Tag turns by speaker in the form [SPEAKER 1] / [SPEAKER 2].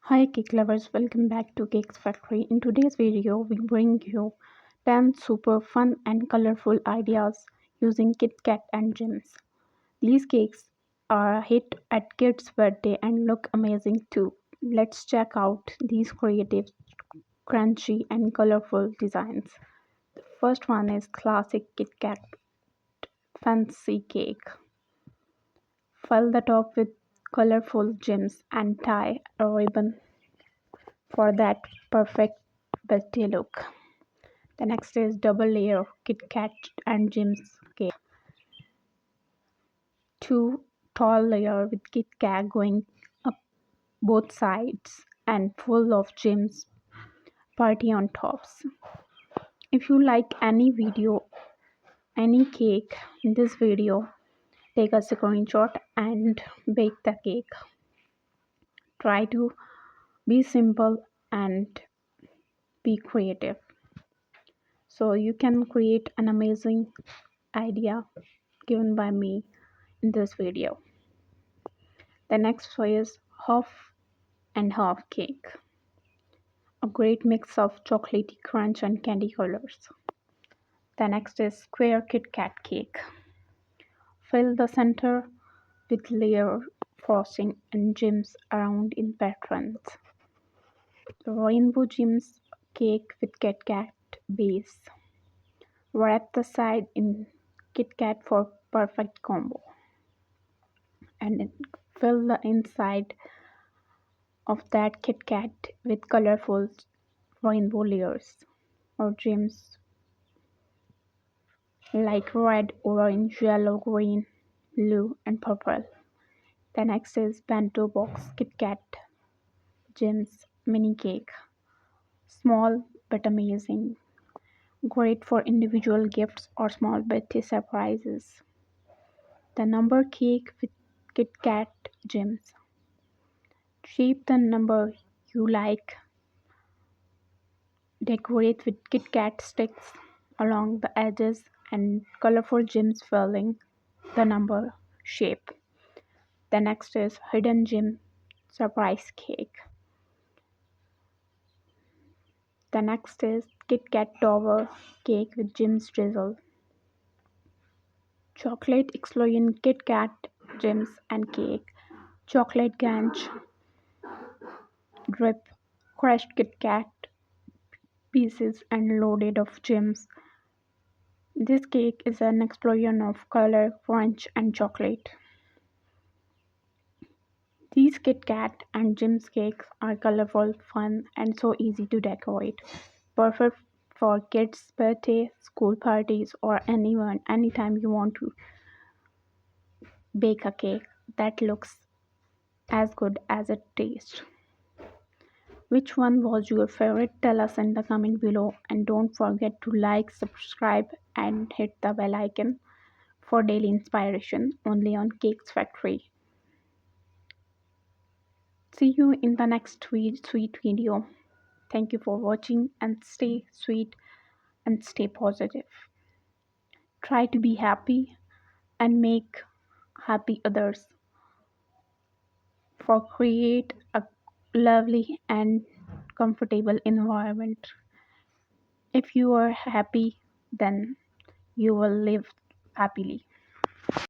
[SPEAKER 1] Hi cake lovers, welcome back to Cakes Factory. In today's video, we bring you 10 super fun and colorful ideas using KitKat and Gems. These cakes are a hit at kids' birthday and look amazing too. Let's check out these creative, crunchy and colorful designs. The first one is classic KitKat fancy cake. Fill the top with colorful gems and tie a ribbon for that perfect birthday look. The next is double layer KitKat and Gems cake. Two tall layer with KitKat going up both sides and full of gems party on tops. If you like any cake in this video, take a screenshot and bake the cake. Try to be simple and be creative. So you can create an amazing idea given by me in this video. The next is half and half cake, a great mix of chocolatey crunch and candy colors. The next is square Kit Kat cake. Fill the center with layer frosting and gems around in patterns. The rainbow gems cake with Kit Kat base. Wrap the side in Kit Kat for perfect combo. And then fill the inside of that Kit Kat with colorful rainbow layers or gems like red, orange, yellow, green, blue, and purple. The next is Bento box KitKat Gems mini cake. Small but amazing. Great for individual gifts or small birthday surprises. The number cake with KitKat Gems. Shape the number you like. Decorate with KitKat sticks along the edges and colorful gems filling the number shape. The next is hidden gem surprise cake. The next is Kit Kat Tower cake with gems drizzle. Chocolate explosion Kit Kat gems and cake. Chocolate ganache drip. Crushed Kit Kat pieces and loaded of gems. This cake is an explosion of color, crunch and chocolate. These Kit Kat and Gems cakes are colorful, fun, and so easy to decorate. Perfect for kids' birthday, school parties, or anytime you want to bake a cake that looks as good as it tastes. Which one was your favorite? Tell us in the comment below, and don't forget to like, subscribe, and hit the bell icon for daily inspiration only on Cakes Factory. See you in the next sweet video. Thank you for watching and stay sweet and stay positive. Try to be happy and make happy others for create a lovely and comfortable environment. If you are happy, then you will live happily.